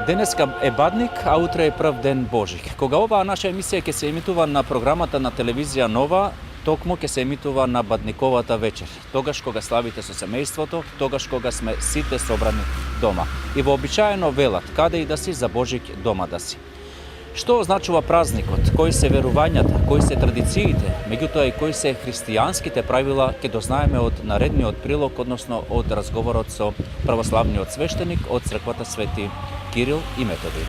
Денеска е Бадник, а утре е прв ден Божик. Кога оваа наша емисија ќе се емитува на програмата на телевизија Нова, токму ќе се емитува на Бадниковата вечер. Тогаш кога славите со семејството, тогаш кога сме сите собрани дома. И вообичаено велат, каде и да си, за Божик дома да си. Што означува празникот? Кои се верувањата? Кои се традициите? Меѓутоа и кои се христијанските правила ќе дознаеме од наредниот прилог, односно од разговорот со православниот свештеник од црквата Свети Кирил и Методи.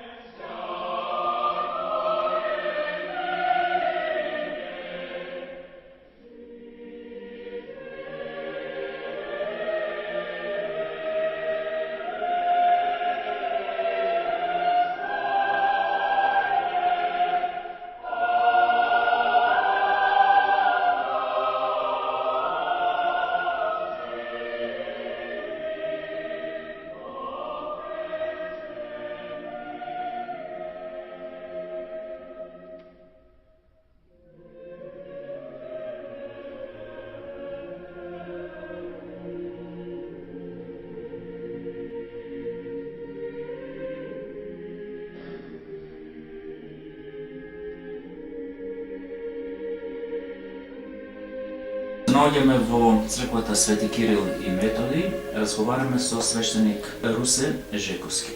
Наоѓаме во црквата Свети Кирил и Методи, разговараме со свештеник Русе Жековски.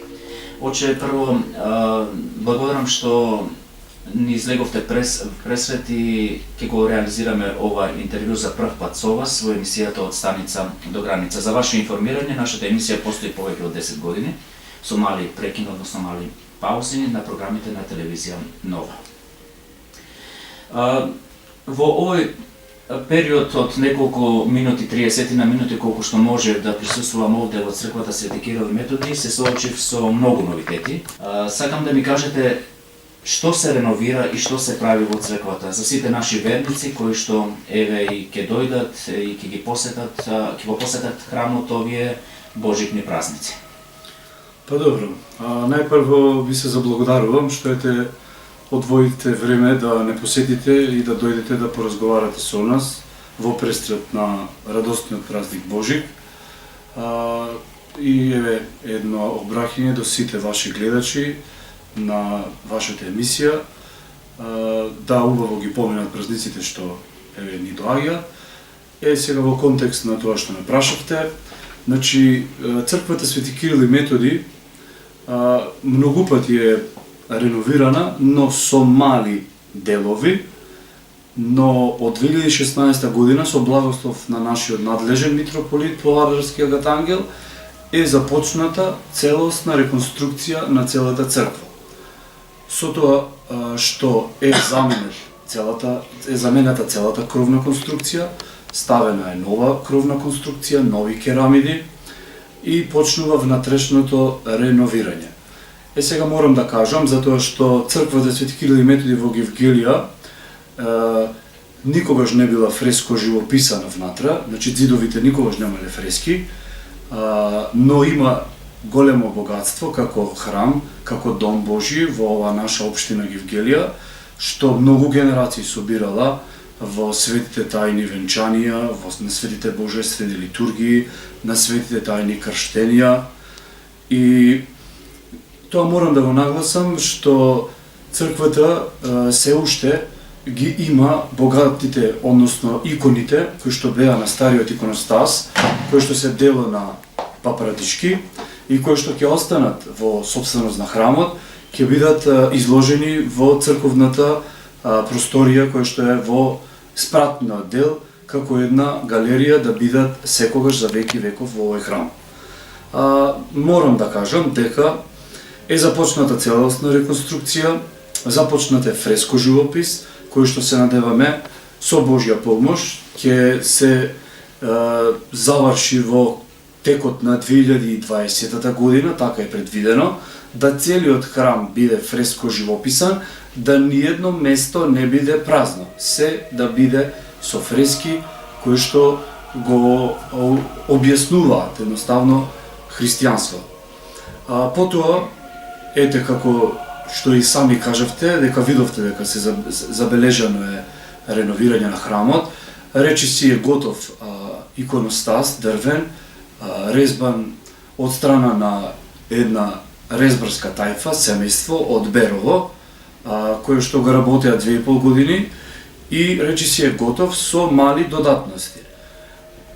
Оче, прво, благодарам што ни излеговте пресвет и ќе го реализираме ова интервју за прв пат со вас во емисијата од станица до граница. За ваше информирање, нашата емисија постои повеќе од 10 години, со мали прекин, односно мали паузи на програмите на телевизија Нова. Во овој период од неколку минути, 30 на минути, колку што може да присуствувам овде во црквата Свети Кирил и Методи, се соочив со многу новитети. Сакам да ми кажете што се реновира и што се прави во црквата за сите наши верници кои што еве и ќе дојдат и ќе го посетат храмот овие божикни празници. Па добро, најпрво ви се заблагодарувам што одвоите време да не посетите и да дојдете да поразговарате со нас во престрет на радостниот празник Божик. И еве едно обраќање до сите ваши гледачи на вашата емисија. Да, убаво ги поминат празниците што еве ни доаѓа. Сега во контекст на тоа што ме прашавте, значи црквата Свети Кирил и Методи многу пати е реновирана, но со мали делови, но од 2016 година со благослов на нашиот надлежен митрополит Павлодарскиот ангел е започната целосна реконструкција на целата црква. Со тоа што е заменета целата кровна конструкција, ставена е нова кровна конструкција, нови керамиди и почнува внатрешното реновирање. Сега морам да кажам, затоа што црквата Свети Кирил и Методи во Гевгелија никогаш не била фреско живописана внатре, значи ѕидовите никогаш немале фрески, но има големо богатство како храм, како дом Божи во оваа наша општина Гевгелија, што многу генерации собирала во светите тајни венчанија, на светите божествени литургии, на светите тајни крштенија. И тоа морам да го нагласам што црквата се уште ги има богатите, односно иконите кои што беа на стариот иконостас, кои што се дело на Папа Радички и кои што ќе останат во сопственост на храмот, ќе бидат изложени во црковната просторија која што е во спратниот дел, како една галерија да бидат секогаш за веки веков во овој храм. Морам да кажам дека е започната целосна реконструкција, започнат е фреско живопис, кој што се надеваме со Божја помош ќе се заврши во текот на 2020 година, така е предвидено, да целиот храм биде фреско живописан, да ниедно место не биде празно, се да биде со фрески кои што го објаснуваат едноставно христијанство. Потоа, ете како што и сами кажавте, дека видовте дека се забележано е реновирање на храмот, речиси е готов иконостас дрвен, резбан од страна на една резбарска тајфа, семејство од Берово, кој што го работеа 2,5 години и речи си е готов со мали додатности.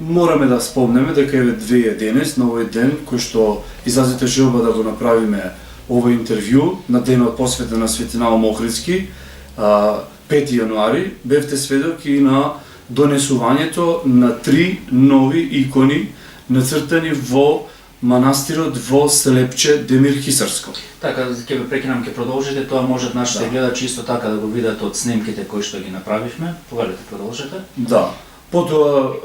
Мораме да спомнеме дека еве 2011 на овој ден кој што излазите желба да го направиме овој интервју на денот посветен на Светинал Мохридски, 5 јануари, бевте сведок и на донесувањето на 3 нови икони нацртани во манастирот во Слепче Демир Хисарско. Така, ќе ве прекинам, ќе продолжите, тоа можат нашите гледачи исто така да го видат од снимките кои што ги направивме. Повелете, продолжете. Да. Потоа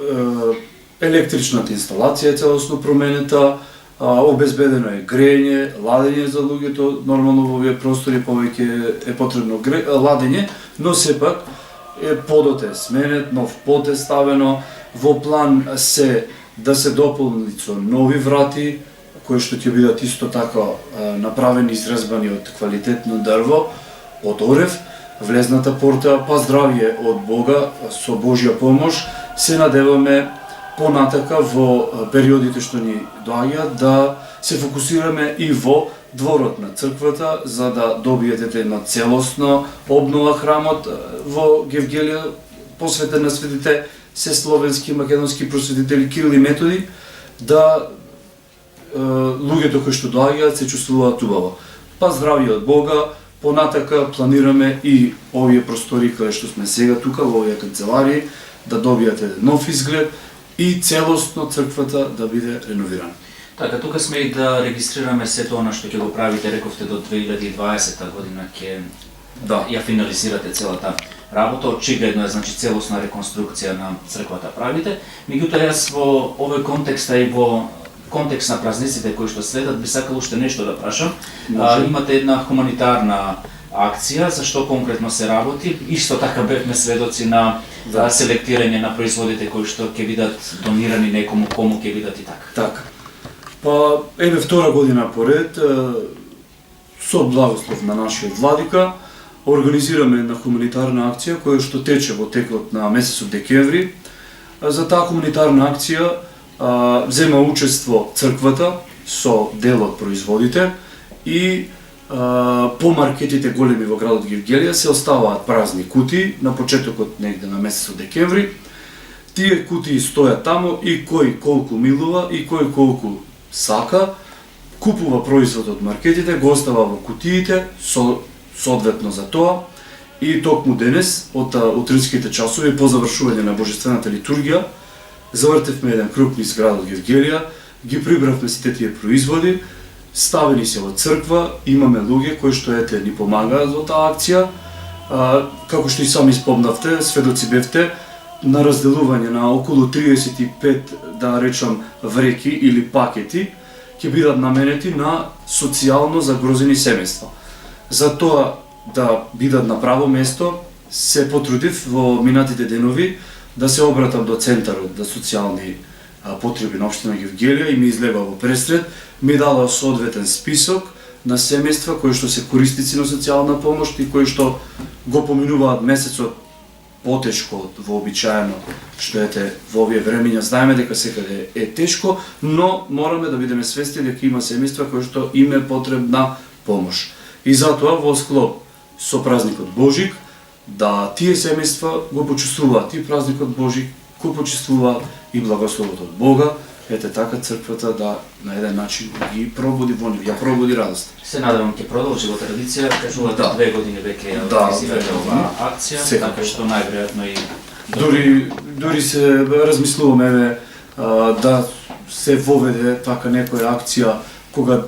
електричната инсталација е целосно променета, обезбедено е грење, ладење за луѓето, нормално во овие простори повеќе е потребно ладење, но сепак подот е сменет, нов под е ставено, во план се да се дополни со нови врати, кои што ќе бидат исто така направени, изрезбани од квалитетно дрво, од орев, влезната порта, па здравје од Бога, со Божја помош, се надеваме понатака во периодите што ни доаѓаат да се фокусираме и во дворот на црквата, за да добиете една целосна обнова храмот во Гевгелија, посветен на светите се словенски и македонски просветители Кирил и Методи, да луѓето кои што доаѓаат се чувствуваат убаво. Па здравје од Бога, понатака планираме и овие простори каде што сме сега тука во овие канцеларии да добијате нов изглед и целосно црквата да биде реновирана. Така, тука сме и да регистрираме се тоа на што ќе го правите, рековте до 2020 година ќе ја финализирате целата работа. Очигледно е, значи, целосна реконструкција на црквата правите. Меѓутоа, јас во овој контекст и во контекст на празниците кои што следат, би сакал уште нешто да прашам. Имате една хуманитарна акција, за што конкретно се работи? Исто така бевме сведоци на селектирање на производите кои што ќе бидат донирани некому, кому ќе бидат и така. Така. Па, еве втора година поред, со благослов на нашиот владика, организираме една хуманитарна акција која што тече во текот на месецот декември. За таа хуманитарна акција взема учество црквата со дел од производите и по маркетите големи во градот Гевгелија се оставаат празни кутии на почетокот негде на месецот декември. Тие кутии стојат таму и кој колку милува и кој колку сака, купува производ од маркетите, го остава во кутиите соодветно за тоа. И токму денес, од утринските часови по завршување на божествената литургија, завртевме еден круг низ градот Гевгелија, ги прибравме сите тие производи, ставени се во црква, имаме луѓе кои што ни помагаат во таа акција. Како што и сами спомнавте, сведоци бевте на разделување на околу 35, да речам, вреки или пакети, ќе бидат наменети на социјално загрозени семејства. За тоа да бидат на право место, се потрудив во минатите денови да се обратам до Центарот за социјални потреби на општина Гевгелија и ми излега во пресред, ми дала соодветен список на семејства кои што се корисници на социјална помош и кои што го поминуваат месецот потешко од вообичаено, што во овие времења знаеме дека секаде е тешко, но мораме да бидеме свесни дека има семејства кои што им е потребна помош. И затоа во склоп со празникот Божик, да тие семејства го почувствуваат и празникот Божик, го почувствуваат и благословот од Бога, така црквата да на еден начин ги пробуди во нив, ја пробуди радост. Се надевам ќе продолжи во традиција, кажувате 2 години веќе ја организирате оваа акција, така што најверојатно и дури се размислуваме да се воведе така некоја акција кога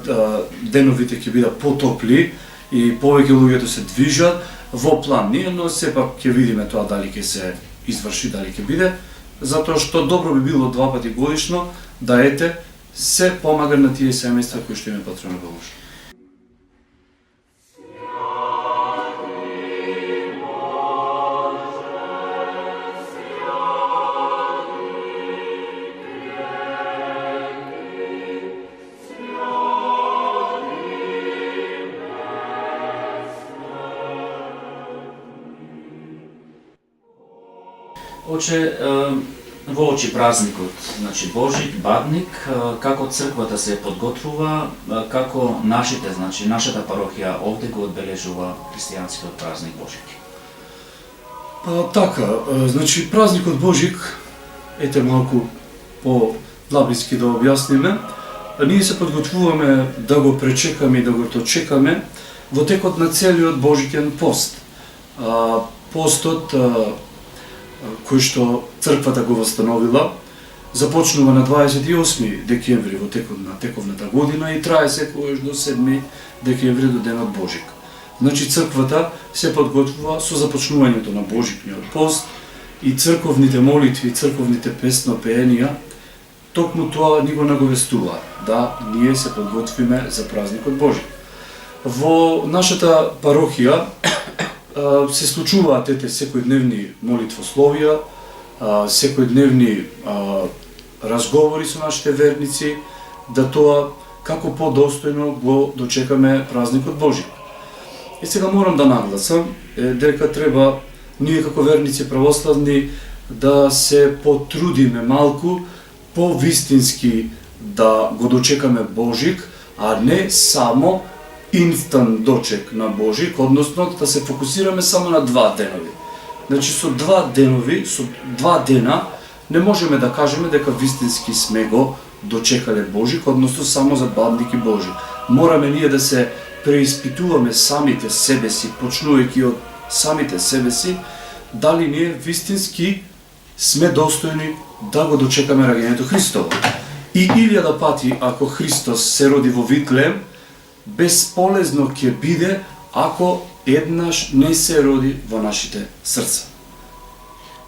деновите ќе бидат потопли и повеќе луѓето се движат во план ние, но сепак ќе видиме тоа дали ќе се изврши, дали ќе биде, затоа што добро би било 2 пати годишно да се помага на тие семејства кои што им е потребна помош. Оче, Во очи празникот, значи Божик, Бадник, како црквата се подготвува, како нашите, значи нашата парохија овде го одбележува христијанскиот празник Божик? Па така, значи празникот Божик, ете малку по-длабински да објасниме, ние се подготвуваме да го пречекаме и да го дочекаме во текот на целиот Божикен пост. Постот кој што црквата го восстановила, започнува на 28 декември во текот на тековната година и трае секогаш до 7 декември до денот Божик. Значи црквата се подготвува со започнувањето на Божикниот пост и црковните молитви, црковните песнопеенија, токму тоа ни го наговестува, да ние се подготвиме за празникот Божик. Во нашата парохија се случуваат секојдневни молитвословија, секојдневни разговори со нашите верници, да тоа како подостојно го дочекаме празникот Божик. И сега морам да нагласам дека треба ние како верници православни да се потрудиме малку по-вистински да го дочекаме Божик, а не само инстант дочек на Божик, односно да се фокусираме само на 2 денови. Значи со 2 дена не можеме да кажеме дека вистински сме го дочекале Божик, односно само за Бадник и Божик. Мораме ние да се преиспитуваме самите себе си, почнувајќи од самите себе си, дали ние вистински сме достојни да го дочекаме раѓањето Христово. И 1000 пати ако Христос се роди во Витлеем, бесполезно ќе биде ако еднаш не се роди во нашите срца.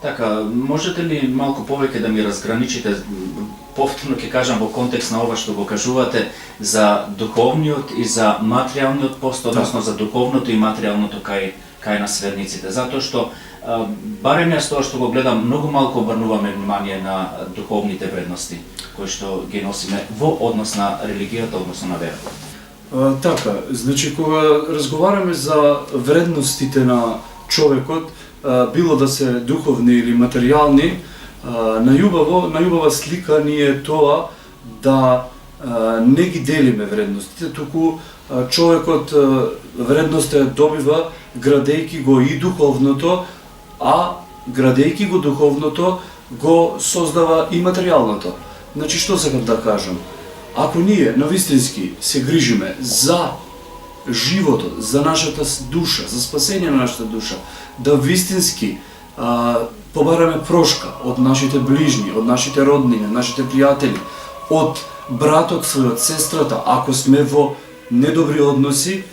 Така, можете ли малку повеќе да ми разграничите, повторно ќе кажам во контекст на ова што го кажувате, за духовниот и за материјалниот пост, односно за духовното и материјалното кај насверниците, затоа што барем јас тоа што го гледам, многу малку обрнуваме внимание на духовните вредности кои што ги носиме во однос на религијата, односно на верата. Така, значи кога разговараме за вредностите на човекот, било да се духовни или материјални, најубава слика ни е тоа да не ги делиме вредностите, туку човекот вредноста добива градејќи го и духовното, а градејќи го духовното го создава и материјалното. Значи што сакам да кажам? Ако ние навистински се грижиме за животот, за нашата душа, за спасение на нашата душа, да вистински побараме прошка од нашите ближни, од нашите роднини, нашите пријатели, од братот свој, од сестрата, ако сме во недобри односи,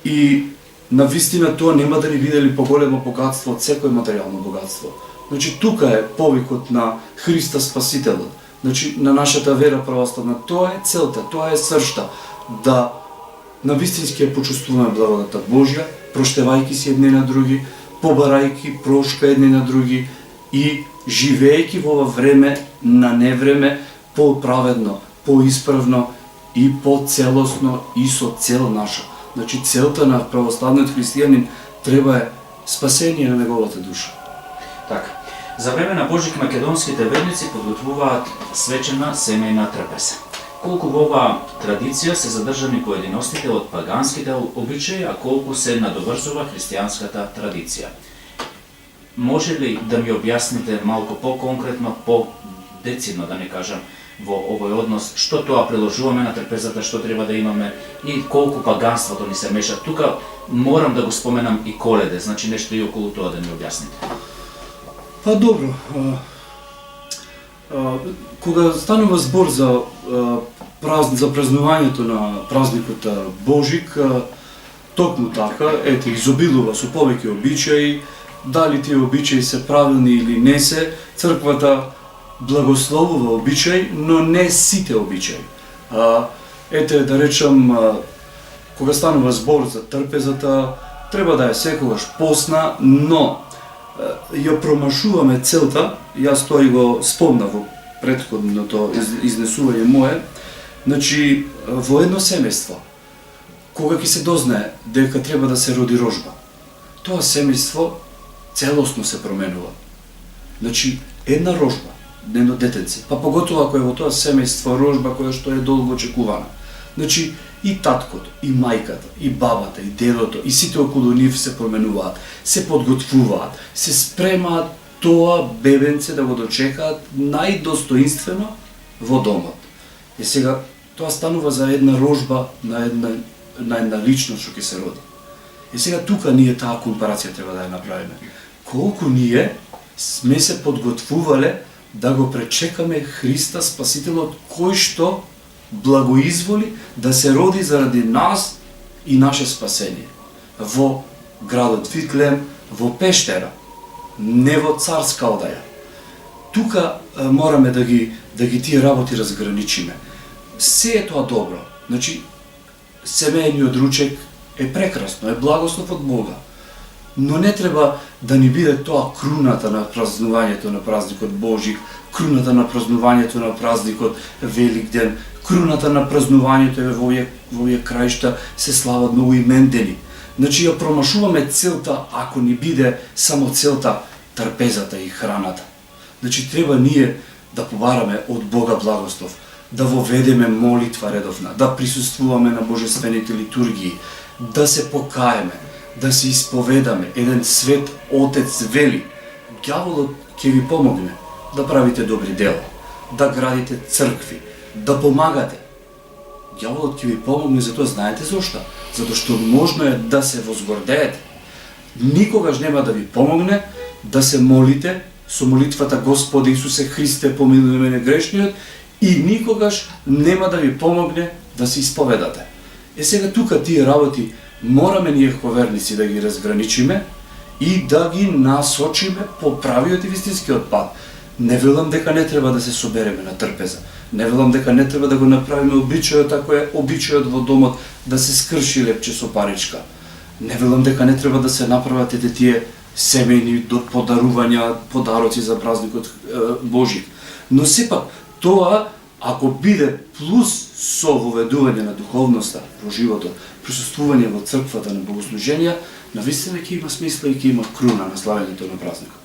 и навистина тоа нема да ни видели поголемо богатство од секој материјално богатство. Значи тука е повикот на Христа Спасителот. Значи на нашата вера православна, тоа е целта, тоа е сршта, да навистински ја почувствуваме благодата Божја, проштевајќи се едни на други, побарајќи прошка едни на други и живеејќи во ова време на невреме по-праведно, по-исправно и по-целосно и со цел наша. Значи целта на православниот христијанин треба е спасение на неговата душа. Така. За време на Божик македонските верници подготвуваат свечена семејна трпеза. Колку во оваа традиција се задржани поединостите од паганските обичаи, а колку се надоврзува христијанската традиција. Може ли да ми објасните малку по-конкретно, по-децидно да не кажам, во овој однос, што тоа приложуваме на трпезата, што треба да имаме и колку паганството ни се меша? Тука морам да го споменам и Коледе, значи нешто и околу тоа да ми објасните. Па добро, кога станува збор за празнувањето на празникот Божик, токму така, ете, изобилува со повеќе обичаи, дали тие обичаи се правилни или не се, црквата благословува обичаи, но не сите обичаи. Ете, да речам, кога станува збор за трпезата, треба да е секогаш посна, но ја промашуваме целта, јас тоа и го спомнав во претходното изнесување мое, значи во едно семејство, кога ќе се дознае дека треба да се роди рожба, тоа семејство целосно се променува. Значи една рожба нено детенце. Па поготово ако е во тоа семејство рожба која што е долго очекувана. Значи и таткото, и мајката, и бабата, и дедото, и сите околу нив се променуваат, се подготвуваат, се спремаат тоа бебенце да го дочекаат најдостоинствено во домот. И сега тоа станува за една рожба на една личност што ќе се роди. И сега тука ние таа компарација треба да ја направиме. Колку ние сме се подготвувале да го пречекаме Христа Спасителот, кој што благоизволи да се роди заради нас и наше спасение. Во градот Витлеем, во пештера, не во царска одаја. Тука мораме да ги тие работи разграничиме. Се е тоа добро. Значи, семејниот ручек е прекрасно, е благослов од Бога. Но не треба да ни биде тоа круната на празнувањето на празникот Божик, круната на празнувањето на празникот Великден, круната на празнувањето во овие краишта се слават многу имендени. Значи ја промашуваме целта ако ни биде само целта трпезата и храната. Значи треба ние да побараме од Бога благослов, да воведеме молитва редовна, да присуствуваме на божествените литургии, да се покаеме, да се исповедаме. Еден свет Отец вели, ѓаволот ќе ви помогне да правите добри дела, да градите цркви, да помагате. Ѓаволот ќе ви помогне за тоа, знаете зошто? Затоа што можно е да се возгордеете. Никогаш нема да ви помогне да се молите со молитвата Господи Исусе Христе, помилуј мене грешниот, и никогаш нема да ви помогне да се исповедате. Сега тука тие работи мораме ние како верници да ги разграничиме и да ги насочиме по правиот и вистинскиот пат. Не велам дека не треба да се собереме на трпеза. Не велам дека не треба да го направиме обичајот, ако е обичајот во домот да се скрши лепче со паричка. Не велам дека не треба да се направат тие семејни подарувања, подароци за празникот Божик. Но сепак тоа ако биде плюс со воведување на духовноста во животот, присуствување во црквата на богослуженија, навистина ќе има смисла и ќе има круна на славењето на празникот.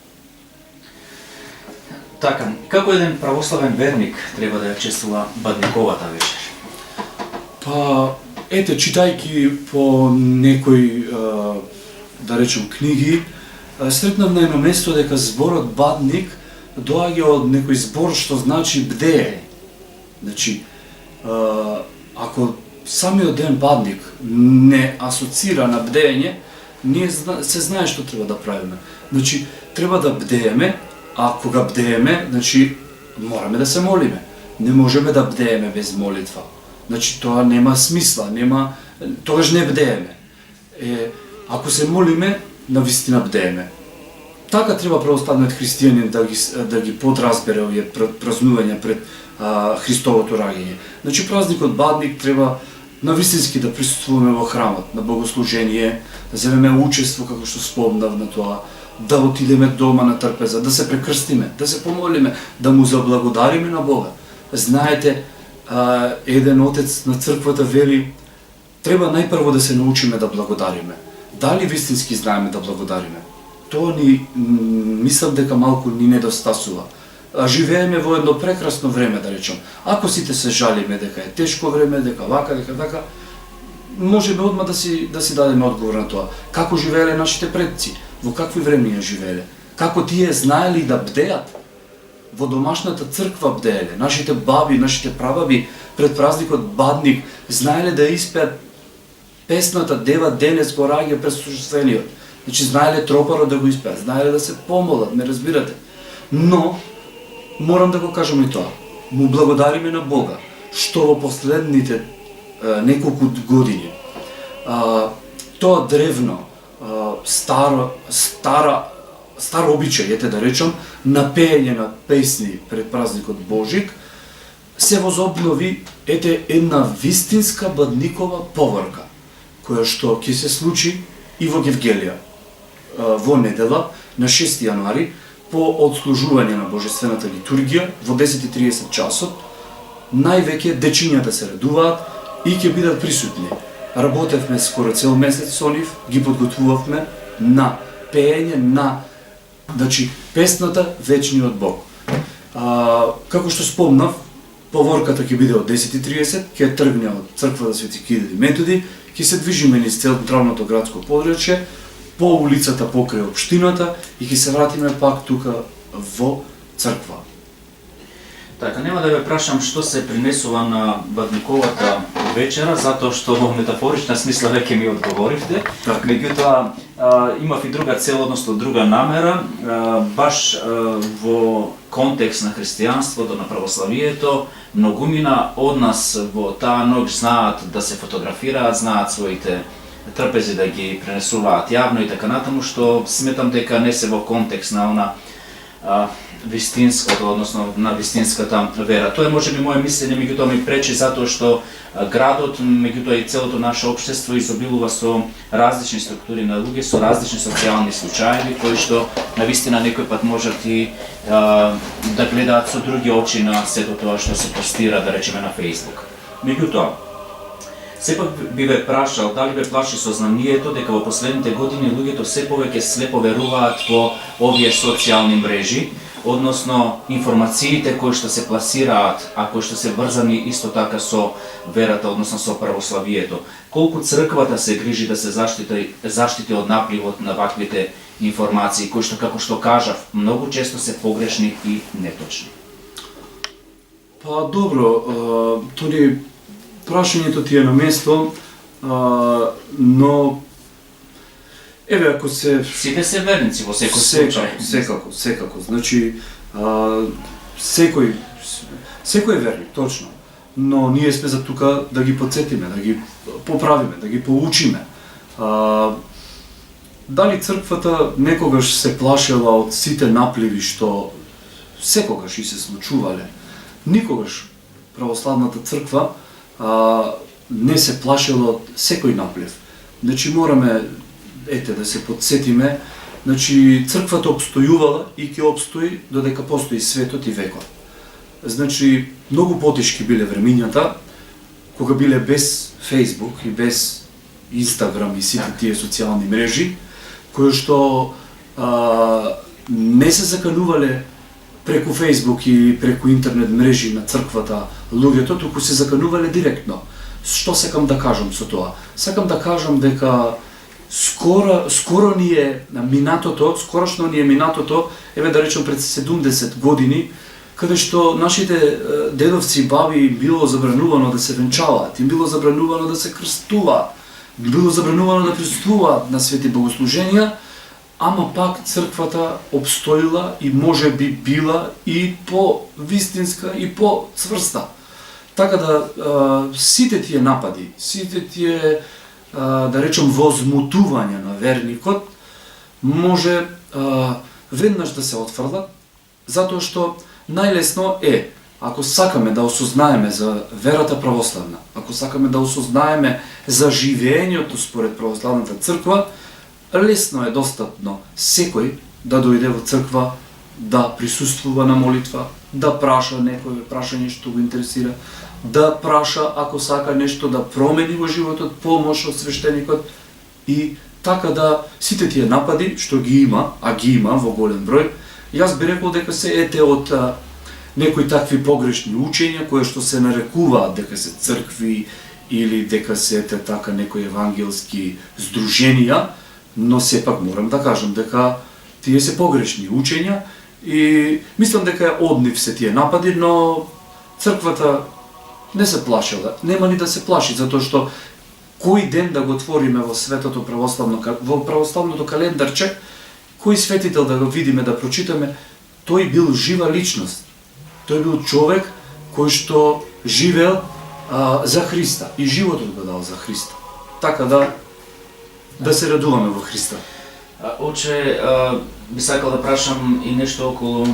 Така, како еден православен верник треба да ја чествува бадниковата вечер? Па, ете, читајќи по некои, да речем, книги, сретнав на едно место дека зборот бадник доаѓа од некој збор што значи бдее. Значи, ако самиот ден бадник не асоцира на бдење, ние се знае што треба да правиме. Значи, треба да бдееме, а кога бдееме, значи, мораме да се молиме. Не можеме да бдееме без молитва. Значи, тоа нема смисла, тогаш не бдееме. Ако се молиме, навистина бдееме. Така треба православниот христијанин да ги подразбере овие празнувања пред Христовото раѓање. Значи, празникот бадник треба навистински да присуствуваме во храмот, на богослужение, да земеме учество, како што спомнав на тоа, да отидеме дома на трпеза, да се прекрстиме, да се помолиме, да му заблагодариме на Бога. Знаете, еден отец на црквата вели, треба најпрво да се научиме да благодариме. Дали вистински знаеме да благодариме? Тоа мислам дека малку ни недостасува. Живееме во едно прекрасно време, да речем. Ако сите се жалиме дека е тешко време, дека вака, дека така, можеме одма да си дадеме одговор на тоа. Како живееле нашите предци? Во какви времења живееле? Како тие знаеле да бдеат? Во домашната црква бдееле. Нашите баби, нашите прабаби пред празникот бадник знаеле да испеат песната Дева денес го раѓа пред сушествениот. Значи знаеле тропарот да го испеат, знаеле да се помолат, ме разбирате. Но морам да го кажам и тоа. Му благодариме на Бога што во последните неколку години тоа древно стар обичај, да речам, на пеење на песни пред празникот Божик, се возобнови една вистинска бадникова поворка, која што ќе се случи и во Гевгелија, во недела, на 6 јануари, по отслужување на божествената литургија, во 10:30 часот, највеќе дечињата се радуваат и ќе бидат присутни. Работевме скоро цел месец со нив, ги подготвувавме на пеење на, значи, песната Вечниот Бог. Како што спомнав, поворката ќе биде од 10:30, ќе тргне од црква Свети Кирил и Методи, ќе се движиме низ централното градско подрачје, по улицата покрај општината и ќе се вратиме пак тука во црква. Така, нема да ве прашам што се принесува на Бадниковата вечера, затоа што во метафорична смисла веќе ми одговоривте. Так. Меѓутоа, имав и друга цел, односно друга намера, баш во контекст на христијанството, на православието, многумина од нас во таа ноќ знаат да се фотографираат, знаат своите трпези да ги пренесуваат јавно и така натаму, што сметам дека не се во контекст на она вистинското, односно на вистинската вера. Тоа е можеби моje мислење, меѓутоа ми пречи затоа што градот, меѓутоа и целото наше општество изобилува со различни структури на луѓе, со различни социјални случаи, кои што навистина некој пат можат и да гледаат со други очи на сето тоа што се постира, да речеме, на Facebook. Меѓутоа, сепак би ве прашал, дали ве плаши сознанието дека во последните години луѓето се повеќе слепо веруваат во овие социјални мрежи, односно информациите кои што се пласираат, а кои што се врзани исто така со верата, односно со православието. Колку црквата се грижи да се заштити од напливот на ваквите информации, кои што, како што кажав, многу често се погрешни и неточни? Па добро, прашањето ти е на место, но еве ако се Сите се верници во секој случај. Секако. Значи секој е верник, точно. Но ние сме за тука да ги потсетиме, да ги поправиме, да ги поучиме. Дали црквата некогаш се плашела од сите напливи што секогаш и се случувале? Никогаш православната црква не се плашела од секој наплив. Значи мораме да се подсетиме, значи црквата обстојувала и ќе обстои додека постои светот и векот. Значи многу потешки биле времињата кога биле без Facebook и без Instagram и сите тие социјални мрежи, кои што не се заканувале преку Facebook и преку интернет мрежи на црквата луѓето, туку се заканувале директно. Што сакам да кажам со тоа? Сакам да кажам дека скорошно ни е минатото, еве да речем пред 70 години, каде што нашите дедовци и баби им било забранувано да се венчаваат, им било забранувано да се крстуваат, било забранувано да присуствуваат на свети богослуженија, ама пак црквата обстоила и може би била и по-вистинска и по-цврста. Така да сите тие напади, сите тие да речем возмутувања на верникот може веднаш да се отфрлат, затоа што најлесно е, ако сакаме да осознаеме за верата православна, ако сакаме да осознаеме за живеењето според православната црква, лесно е достапно секој да дојде во црква, да присуствува на молитва, да праша некој прашање што го интересира, да праша ако сака нешто да промени во животот, помош од свештеникот и така да сите тие напади што ги има, а ги има во голем број, јас би рекол дека се од некои такви погрешни учења кои што се нарекуваат дека се цркви или дека се така некои евангелски здруженија, но сепак морам да кажам дека тие се погрешни учења и мислам дека од нив се тие напади, но црквата не се плашила, нема ни да се плаши, затоа што кој ден да го отвориме во светото православното календарче, кој светител да го видиме, да прочитаме, тој бил жива личност. Тој бил човек кој што живеел за Христа и животот го дал за Христа. Така да се радуваме во Христа. Оче, би сакал да прашам и нешто околу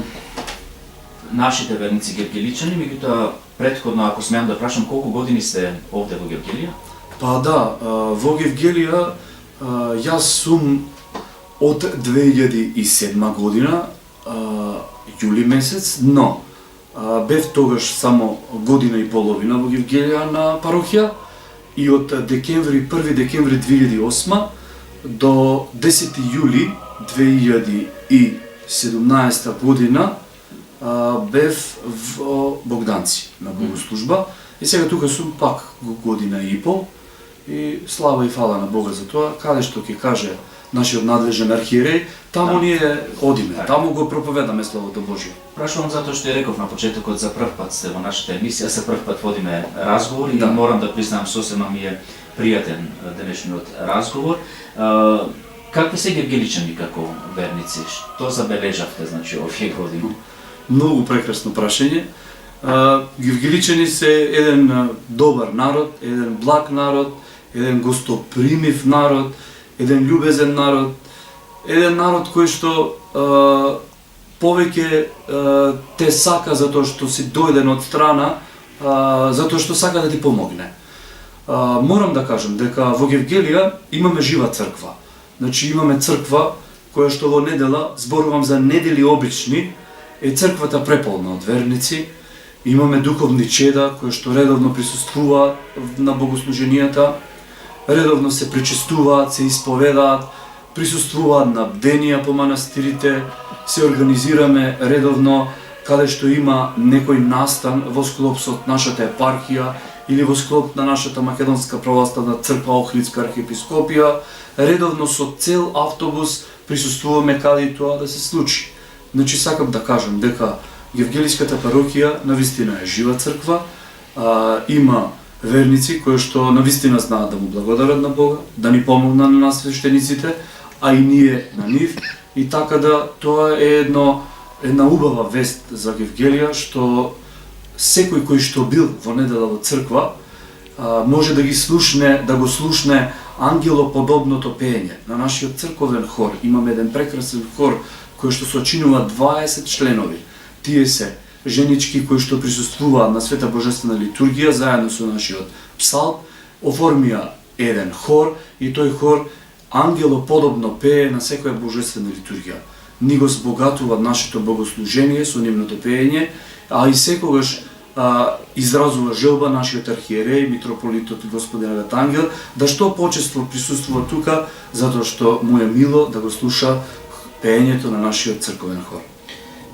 нашите верници гевгеличани, меѓутоа претходно, ако смеам да прашам, колку години сте овде во Гевгелија? Па да, во Гевгелија јас сум од 2007 година, јули месец, но бев тогаш само година и половина во Гевгелија на парохија и од 1 декември 2008 до 10 јули 2017 година бев во Богданци на богослужба и сега тука сум пак година и пол и слава и фала на Бога за тоа, каде што ќе каже нашиот надлежен архиереј, таму ние одиме, таму го проповедаме Словото Божие. Прашувам затоа што ја реков на почетокот, за прв пат сте во нашата емисија, за прв пат водиме разговор и морам да признам сосема ми е пријатен денешниот разговор. Какви се евангеличани како верници? Што забележавте, значи, овие години? Многу прекрасно прашање. Евангеличани се еден добар народ, еден благ народ, еден гостопримив народ, еден љубезен народ, еден народ кој што повеќе те сака затоа што си дојден од страна, затоа што сака да ти помогне. Морам да кажам дека во Евангелија имаме жива црква. Значи имаме црква која што во недела, зборувам за недели обични, е црквата преполна од верници. Имаме духовни чеда кои што редовно присуствуваат на богослуженијата, редовно се причестуваат, се исповедаат, присуствуваат на бденија по манастирите, се организираме редовно каде што има некој настан во склоп со нашата епархија или во склоп на нашата Македонска православна црква Охридска архиепископија, редовно со цел автобус присуствуваме каде и тоа да се случи. Значи сакам да кажам дека Евангелиската парокија навистина е жива црква, има верници кои што навистина знаат да му благодарат на Бога, да ни помогнат на нас свештениците, а и ние на нив, и така да тоа е една убава вест за Евангелија, што секој кој што бил во недела во црква може да го слушне ангелоподобното пеење на нашиот црковен хор. Имаме еден прекрасен хор кој што сочинува 20 членови. Тие се женички кои што присуствуваат на Света Божествена литургија заедно со нашиот псалм, оформија еден хор и тој хор ангелоподобно пее на секоја божествена литургија. Ни го збогатува нашето богослужение со нивното пеење, а и секогаш изразува желба нашиот архиереј, митрополитот господин Авет Ангел, да што почесто присуствува тука, затоа што му е мило да го слуша пеењето на нашиот црковен хор.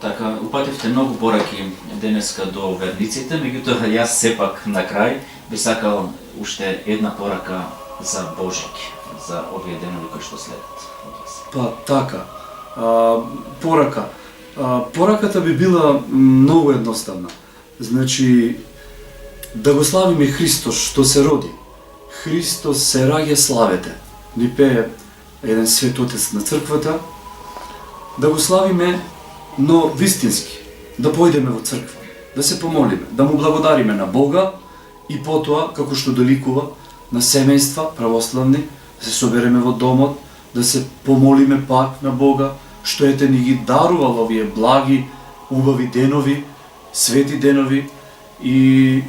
Така, упативте многу пораки денеска до верниците, меѓутоа јас сепак на крај би сакал уште една порака за Божик, за овие денови кои што следат. Па така, пораката би била многу едноставна. Значи, да го славиме Христос што се роди. Христос се раѓа, славете. Ни пее еден светотец на црквата. Да го славиме, но вистински. Да појдеме во црква, да се помолиме, да му благодариме на Бога и потоа, како што доликува, на семејства православни, да се собереме во домот, да се помолиме пак на Бога, што ете ни ги дарувал овие благи, убави денови, свети денови, и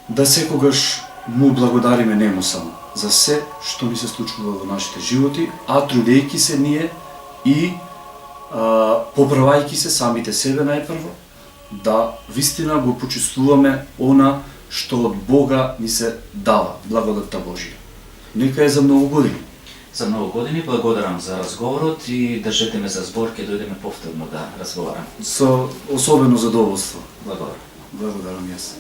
да секогаш му благодариме нему само за се што ни се случува во нашите животи, а трудејќи се ние и поправајќи се самите себе најпрво, да вистина го почувствуваме она што од Бога ни се дава, благодатта Божија. Нека е за многу години. За многу години благодарам за разговорот и држете ме за збор, ќе дојдеме повторно да разговарам. Со особено задоволство. Благодарам. Благодарам јас.